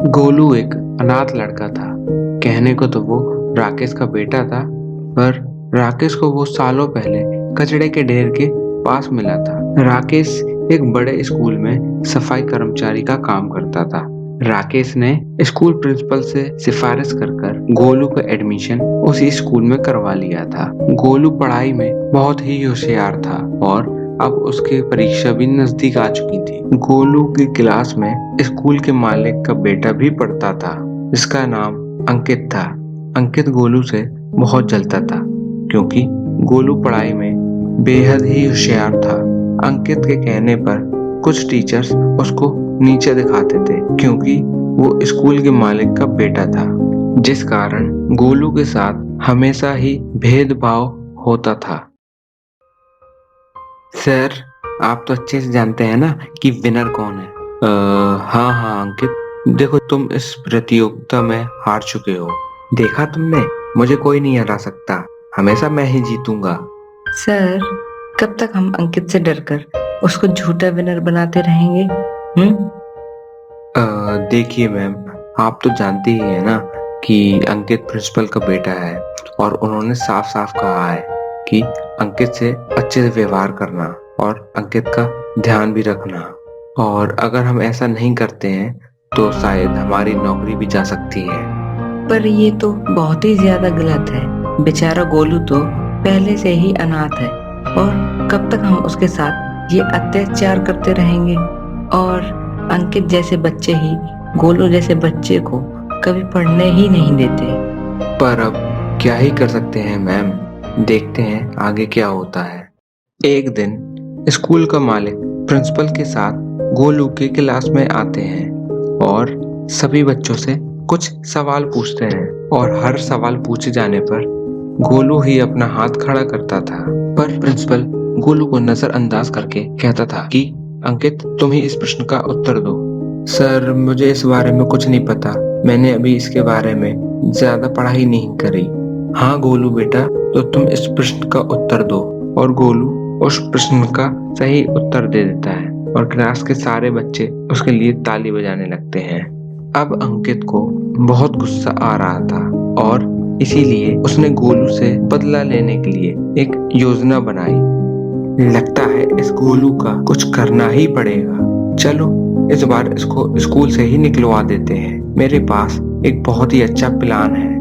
गोलू एक अनाथ लड़का था। कहने को तो वो राकेश का बेटा था, पर राकेश को वो सालों पहले कचड़े के ढेर के पास मिला था। राकेश एक बड़े स्कूल में सफाई कर्मचारी का काम करता था। राकेश ने स्कूल प्रिंसिपल से सिफारिश कर गोलू का एडमिशन उसी स्कूल में करवा लिया था। गोलू पढ़ाई में बहुत ही होशियार था और अब उसकी परीक्षा भी नजदीक आ चुकी थी। गोलू की क्लास में स्कूल के मालिक का बेटा भी पढ़ता था, जिसका नाम अंकित था। अंकित गोलू से बहुत जलता था, क्योंकि गोलू पढ़ाई में बेहद ही होशियार था। अंकित के कहने पर कुछ टीचर्स उसको नीचे दिखाते थे, क्योंकि वो स्कूल के मालिक का बेटा था, जिस कारण गोलू के साथ हमेशा ही भेदभाव होता था। सर, आप तो अच्छे से जानते हैं ना कि विनर कौन है। हाँ हाँ अंकित, देखो तुम इस प्रतियोगिता में हार चुके हो। देखा तुमने, मुझे कोई नहीं हरा सकता, हमेशा मैं ही जीतूंगा। सर, कब तक हम अंकित से डरकर उसको झूठा विनर बनाते रहेंगे? देखिए मैम, आप तो जानते ही है ना कि अंकित प्रिंसिपल का बेटा है, और उन्होंने साफ साफ कहा है कि अंकित से अच्छे से व्यवहार करना और अंकित का ध्यान भी रखना। और अगर हम ऐसा नहीं करते हैं तो शायद हमारी नौकरी भी जा सकती है। पर ये तो बहुत ही ज्यादा गलत है। बेचारा गोलू तो पहले से ही अनाथ है, और कब तक हम उसके साथ ये अत्याचार करते रहेंगे? और अंकित जैसे बच्चे ही गोलू जैसे बच्चे को कभी पढ़ने ही नहीं देते। पर अब क्या ही कर सकते हैं मैम, देखते हैं आगे क्या होता है। एक दिन स्कूल का मालिक प्रिंसिपल के साथ गोलू के क्लास में आते हैं और सभी बच्चों से कुछ सवाल पूछते हैं, और हर सवाल पूछे जाने पर गोलू ही अपना हाथ खड़ा करता था। पर प्रिंसिपल गोलू को नजरअंदाज करके कहता था कि अंकित, तुम ही इस प्रश्न का उत्तर दो। सर, मुझे इस बारे में कुछ नहीं पता, मैंने अभी इसके बारे में ज्यादा पढ़ाई नहीं करी। हाँ गोलू बेटा, तो तुम इस प्रश्न का उत्तर दो। और गोलू उस प्रश्न का सही उत्तर दे देता है, और क्लास के सारे बच्चे उसके लिए ताली बजाने लगते हैं। अब अंकित को बहुत गुस्सा आ रहा था, और इसीलिए उसने गोलू से बदला लेने के लिए एक योजना बनाई। लगता है इस गोलू का कुछ करना ही पड़ेगा। चलो इस बार इसको स्कूल से ही निकलवा देते हैं। मेरे पास एक बहुत ही अच्छा प्लान है।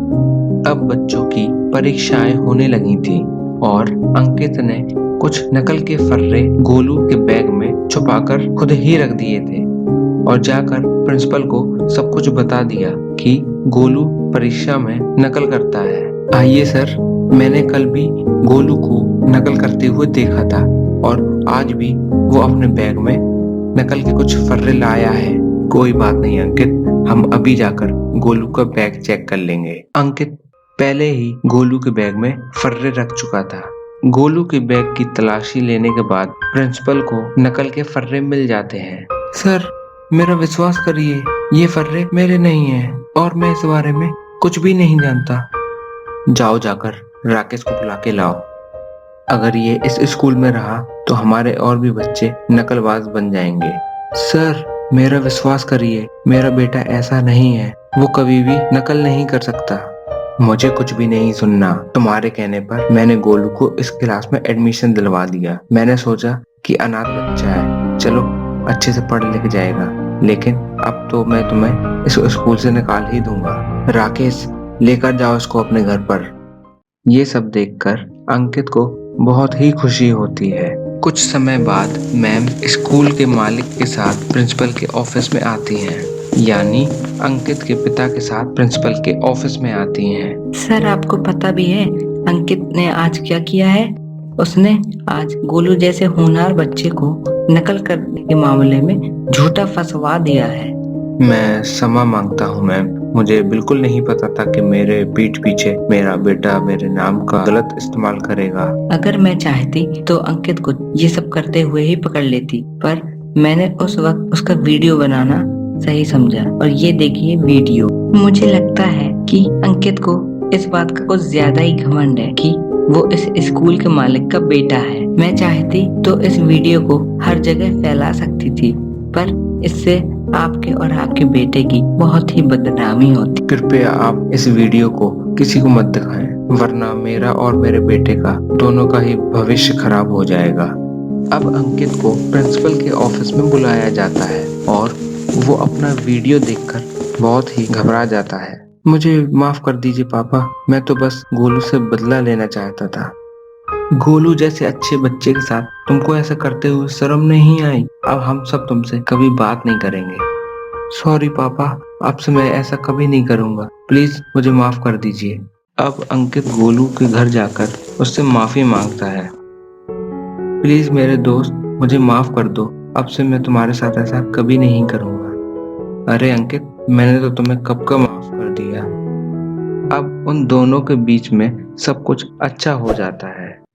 अब बच्चों की परीक्षाएं होने लगी थी, और अंकित ने कुछ नकल के फर्रे गोलू के बैग में छुपाकर खुद ही रख दिए थे, और जाकर प्रिंसिपल को सब कुछ बता दिया कि गोलू परीक्षा में नकल करता है। आइए सर, मैंने कल भी गोलू को नकल करते हुए देखा था, और आज भी वो अपने बैग में नकल के कुछ फर्रे लाया है। कोई बात नहीं अंकित, हम अभी जाकर गोलू का बैग चेक कर लेंगे। अंकित पहले ही गोलू के बैग में फर्रे रख चुका था। गोलू के बैग की तलाशी लेने के बाद प्रिंसिपल को नकल के फर्रे मिल जाते हैं। सर, मेरा विश्वास करिए, ये फर्रे मेरे नहीं हैं, और मैं इस बारे में कुछ भी नहीं जानता। जाओ जाकर राकेश को बुला के लाओ। अगर ये इस स्कूल में रहा तो हमारे और भी बच्चे नकलबाज बन जाएंगे। सर, मेरा विश्वास करिए, मेरा बेटा ऐसा नहीं है, वो कभी भी नकल नहीं कर सकता। मुझे कुछ भी नहीं सुनना। तुम्हारे कहने पर मैंने गोलू को इस क्लास में एडमिशन दिलवा दिया। मैंने सोचा कि अनाथ बच्चा है, चलो अच्छे से पढ़ लिख जाएगा, लेकिन अब तो मैं तुम्हें इस स्कूल से निकाल ही दूंगा। राकेश, लेकर जाओ इसको अपने घर पर। ये सब देखकर अंकित को बहुत ही खुशी होती है। कुछ समय बाद मैम स्कूल के मालिक के साथ प्रिंसिपल के ऑफिस में आती हैं, यानी अंकित के पिता के साथ प्रिंसिपल के ऑफिस में आती हैं। सर, आपको पता भी है अंकित ने आज क्या किया है? उसने आज गोलू जैसे होनहार बच्चे को नकल करने के मामले में झूठा फंसवा दिया है। मैं क्षमा मांगता हूँ मैम, मुझे बिल्कुल नहीं पता था कि मेरे पीठ पीछे मेरा बेटा मेरे नाम का गलत इस्तेमाल करेगा। अगर मैं चाहती तो अंकित को ये सब करते हुए ही पकड़ लेती, पर मैंने उस वक्त उसका वीडियो बनाना सही समझा, और ये देखिए वीडियो। मुझे लगता है कि अंकित को इस बात का कुछ ज्यादा ही घमंड है कि वो इस स्कूल के मालिक का बेटा है। मैं चाहती तो इस वीडियो को हर जगह फैला सकती थी, पर इससे आपके और आपके बेटे की बहुत ही बदनामी होती। कृपया आप इस वीडियो को किसी को मत दिखाएं, वरना मेरा और मेरे बेटे का दोनों का ही भविष्य खराब हो जाएगा। अब अंकित को प्रिंसिपल के ऑफिस में बुलाया जाता है और वो अपना वीडियो देखकर बहुत ही घबरा जाता है। मुझे माफ कर दीजिए पापा, मैं तो बस गोलू से बदला लेना चाहता था। गोलू जैसे अच्छे बच्चे के साथ तुमको ऐसा करते हुए शर्म नहीं आई? अब हम सब तुमसे कभी बात नहीं करेंगे। सॉरी पापा, आपसे मैं ऐसा कभी नहीं करूंगा, प्लीज मुझे माफ कर दीजिए। अब अंकित गोलू के घर जाकर उससे माफी मांगता है। प्लीज मेरे दोस्त, मुझे माफ कर दो, अब से मैं तुम्हारे साथ ऐसा कभी नहीं करूंगा। अरे अंकित, मैंने तो तुम्हें कब का माफ कर दिया। अब उन दोनों के बीच में सब कुछ अच्छा हो जाता है।